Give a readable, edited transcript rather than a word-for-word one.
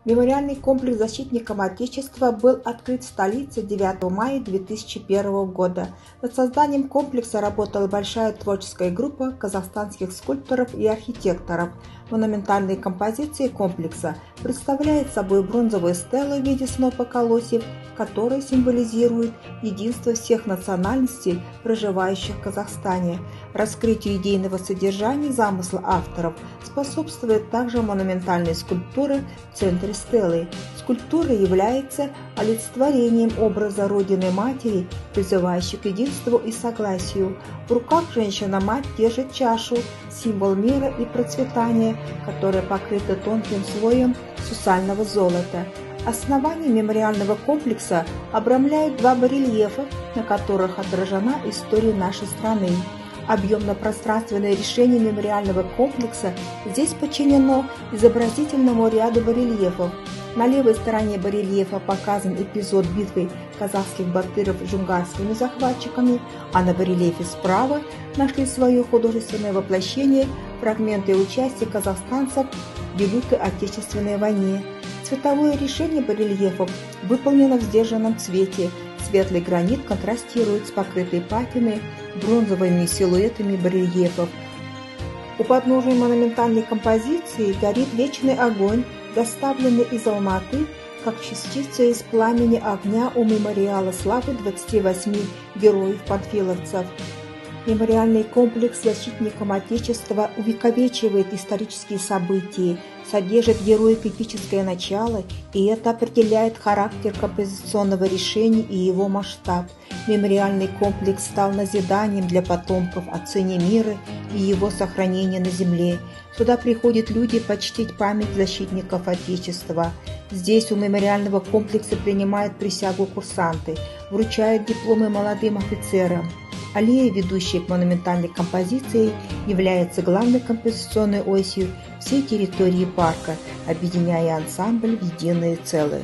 Мемориальный комплекс защитникам Отечества был открыт в столице 9 мая 2001 года. Над созданием комплекса работала большая творческая группа казахстанских скульпторов и архитекторов. Монументальные композиции комплекса представляют собой бронзовую стелу в виде снопа колосьев, которая символизирует единство всех национальностей, проживающих в Казахстане. Раскрытию идейного содержания замысла авторов способствует также монументальные скульптуры в центре стелы. Скульптура является олицетворением образа Родины-Матери, призывающей к единству и согласию. В руках женщина-мать держит чашу, символ мира и процветания, которая покрыта тонким слоем сусального золота. Основание мемориального комплекса обрамляют два барельефа, на которых отражена история нашей страны. Объемно-пространственное решение мемориального комплекса здесь подчинено изобразительному ряду барельефов. На левой стороне барельефа показан эпизод битвы казахских батыров с джунгарскими захватчиками, а на барельефе справа нашли свое художественное воплощение фрагменты участия казахстанцев в Великой Отечественной войне. Цветовое решение барельефов выполнено в сдержанном цвете. Светлый гранит контрастирует с покрытой патиной бронзовыми силуэтами барельефов. У подножия монументальной композиции горит вечный огонь, доставленный из Алматы, как частица из пламени огня у мемориала славы 28 героев-панфиловцев. Мемориальный комплекс защитникам Отечества увековечивает исторические события, содержит героико-эпическое начало, и это определяет характер композиционного решения и его масштаб. Мемориальный комплекс стал назиданием для потомков о цене мира и его сохранения на земле. Сюда приходят люди почтить память защитников Отечества. Здесь у мемориального комплекса принимают присягу курсанты, вручают дипломы молодым офицерам. Аллея, ведущая к монументальной композиции, является главной композиционной осью всей территории парка, объединяя ансамбль в единое целое.